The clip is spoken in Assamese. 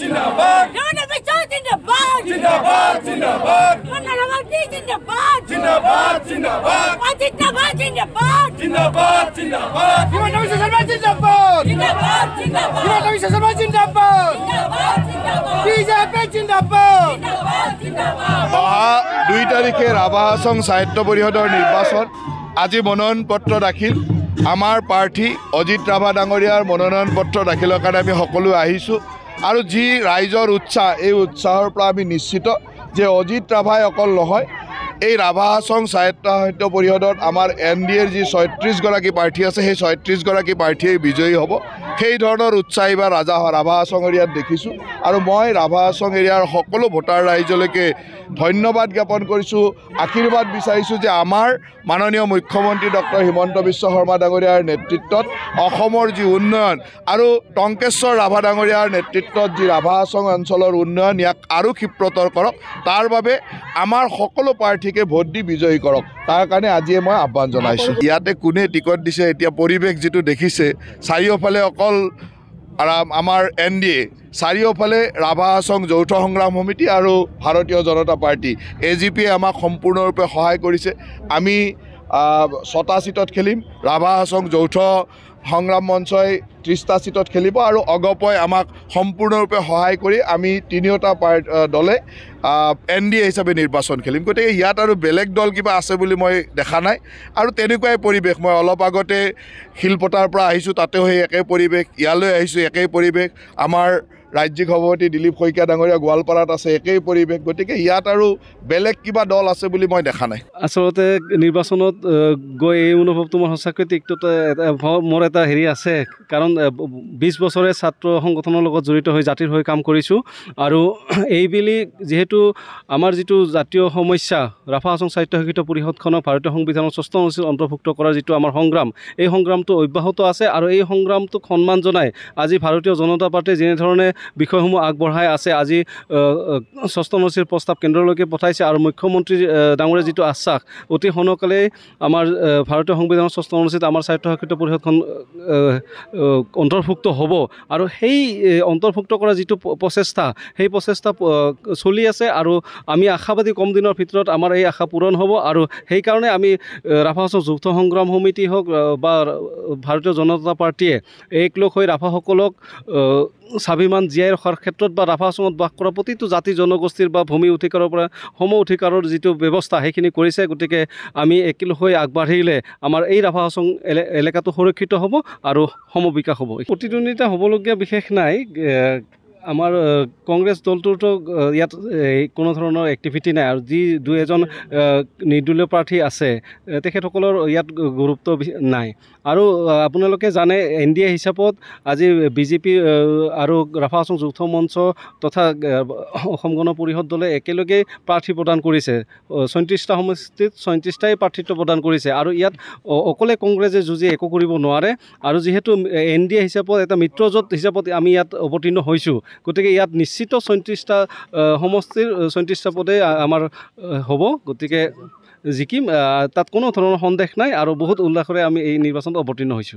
जिंदाबाद हिमंत बिश्व जिंदाबाद जिंदाबाद जिंदाबाद प्रधानमंत्री जिंदाबाद जिंदाबाद जिंदाबाद जिंदाबाद जिंदाबाद जिंदाबाद जिंदाबाद हिमंत बिश्व शर्मा जिंदाबाद जिंदाबाद जिंदाबाद हिमंत बिश्व शर्मा जिंदाबाद जिंदाबाद जिंदाबाद बीजेपी जिंदाबाद जिंदाबाद जिंदाबाद অহা 2 তাৰিখে ৰাভা হাছং সাহিত্য পৰিষদৰ নিৰ্বাচন আজি মনোনয়ন পত্ৰ দাখিল আমাৰ প্ৰাৰ্থী অজিত ৰাভা ডাঙৰীয়াৰ মনোনয়ন পত্ৰ দাখিলৰ কাৰণে আমি সকলো আহিছোঁ আৰু যি ৰাইজৰ উৎসাহ এই উৎসাহৰ পৰা আমি নিশ্চিত যে অজিত ৰাভাই অকল নহয় এই ৰাভা হাছং সাহিত্য পৰিষদত আমাৰ NDAৰ যি 36 গৰাকী প্ৰাৰ্থী আছে সেই 36 গৰাকী প্ৰাৰ্থীয়ে বিজয়ী হ'ব সেই ধৰণৰ উৎসাহ এইবাৰ ৰাভা হাছং এৰিয়াত দেখিছোঁ আৰু মই ৰাভা হাছং এৰিয়াৰ সকলো ভোটাৰ ৰাইজলৈকে ধন্যবাদ জ্ঞাপন কৰিছোঁ আশীৰ্বাদ বিচাৰিছোঁ যে আমাৰ মাননীয় মুখ্যমন্ত্ৰী ডক্টৰ হিমন্ত বিশ্ব শৰ্মা ডাঙৰীয়াৰ নেতৃত্বত অসমৰ যি উন্নয়ন আৰু টংকেশ্বৰ ৰাভা ডাঙৰীয়াৰ নেতৃত্বত যি ৰাভা হাছং অঞ্চলৰ উন্নয়ন ইয়াক আৰু ক্ষিপ্ৰতৰ কৰক তাৰ বাবে আমাৰ সকলো প্ৰাৰ্থীকে ভোট দি বিজয়ী কৰক তাৰ কাৰণে আজিয়ে মই আহ্বান জনাইছোঁ ইয়াতে কোনে টিকট দিছে এতিয়া পৰিৱেশ যিটো দেখিছে চাৰিওফালে অকল আমাৰ NDA চাৰিওফালে ৰাভা হাছং যৌথ সংগ্ৰাম সমিতি আৰু ভাৰতীয় জনতা পাৰ্টি AGPয়ে আমাক সম্পূৰ্ণৰূপে সহায় কৰিছে আমি 6টা সিটত খেলিম ৰাভা হাছং যৌথ সংগ্ৰাম মঞ্চই 30টা সিটত খেলিব আৰু অগপই আমাক সম্পূৰ্ণৰূপে সহায় কৰি আমি তিনিওটা দলে NDA হিচাপে নিৰ্বাচন খেলিম গতিকে ইয়াত আৰু বেলেগ দল কিবা আছে বুলি মই দেখা নাই আৰু তেনেকুৱাই পৰিৱেশ মই অলপ আগতে শিলপতাৰ পৰা আহিছোঁ তাতেও সেই একে পৰিৱেশ ইয়ালৈ আহিছোঁ একেই পৰিৱেশ আমাৰ ৰাজ্যিক সভাপতি দিলীপ শইকীয়া ডাঙৰীয়া গোৱালপাৰাত আছে একেই পৰিৱেশ গতিকে ইয়াত আৰু বেলেগ কিবা দল আছে বুলি মই দেখা নাই আচলতে নিৰ্বাচনত গৈ এই অনুভৱটো মোৰ সঁচাকৈ টিকটত মোৰ এটা হেৰি আছে কাৰণ 20 বছৰে ছাত্ৰ সংগঠনৰ লগত জড়িত হৈ জাতিৰ হৈ কাম কৰিছোঁ আৰু এইবেলি যিহেতু আমাৰ যিটো জাতীয় সমস্যা ৰাভা হাছং সাহিত্য পৰিষদখনক ভাৰতীয় সংবিধানৰ 6ষ্ঠ অনুচ্ছেদ অন্তৰ্ভুক্ত কৰাৰ যিটো আমাৰ সংগ্ৰাম এই সংগ্ৰামটো অব্যাহত আছে আৰু এই সংগ্ৰামটোক সন্মান জনাই আজি ভাৰতীয় জনতা পাৰ্টীয়ে যেনেধৰণে বিষয়সমূহ আগবঢ়াই আছে আজি 6ষ্ঠ অনুচ্ছেদ প্ৰস্তাৱ কেন্দ্ৰলৈকে পঠাইছে আৰু মুখ্যমন্ত্ৰী ডাঙৰীয়া যিটো আশ্বাস অতি সোনকালে আমাৰ ভাৰতীয় সংবিধানৰ 6ষ্ঠ অনুচ্ছেদ আমাৰ সাহিত্য পৰিষদখন অন্তৰ্ভুক্ত হ'ব আৰু সেই অন্তৰ্ভুক্ত কৰা যিটো প্ৰচেষ্টা সেই প্ৰচেষ্টা চলি আছে আৰু আমি আশাবাদী কম দিনৰ ভিতৰত আমাৰ এই আশা পূৰণ হ'ব আৰু সেইকাৰণে আমি ৰাভা হাছং যৌথ সংগ্ৰাম সমিতি হওক বা ভাৰতীয় জনতা পাৰ্টীয়ে একলগ হৈ ৰাভাসকলক স্বাভিমান জীয়াই ৰখাৰ ক্ষেত্ৰত বা ৰাভা হাছঙত বাস কৰা প্ৰতিটো জাতি জনগোষ্ঠীৰ বা ভূমি অধিকাৰৰ পৰা সম অধিকাৰৰ যিটো ব্যৱস্থা সেইখিনি কৰিছে গতিকে আমি একেলগ হৈ আগবাঢ়িলে আমাৰ এই ৰাভা হাছং এলেকাটো সুৰক্ষিত হ'ব আৰু সমবিকাশ হ'ব প্ৰতিদ্বন্দ্বিতা হ'বলগীয়া বিশেষ নাই আমাৰ কংগ্ৰেছ দলটোতো ইয়াত কোনো ধৰণৰ এক্টিভিটি নাই আৰু যি দুই এজন নিৰ্দলীয় প্ৰাৰ্থী আছে তেখেতসকলৰ ইয়াত গুৰুত্ব নাই আৰু আপোনালোকে জানে NDA হিচাপত আজি BJP আৰু ৰাভা হাছং যৌথ মঞ্চ তথা অসম গণ পৰিষদ দলে একেলগে প্ৰাৰ্থী প্ৰদান কৰিছে 37টা সমষ্টিত 37টাই প্ৰাৰ্থিত্ব প্ৰদান কৰিছে আৰু ইয়াত অকলে কংগ্ৰেছে যুঁজি একো কৰিব নোৱাৰে আৰু যিহেতু NDA হিচাপত এটা মিত্ৰজোঁট হিচাপত আমি ইয়াত অৱতীৰ্ণ হৈছোঁ গতিকে ইয়াত নিশ্চিত 37টা সমষ্টিৰ 37টা পদে আমাৰ হ'ব গতিকে জিকিম তাত কোনো ধৰণৰ সন্দেহ নাই আৰু বহুত উল্লাসেৰে আমি এই নিৰ্বাচনত অৱতীৰ্ণ হৈছোঁ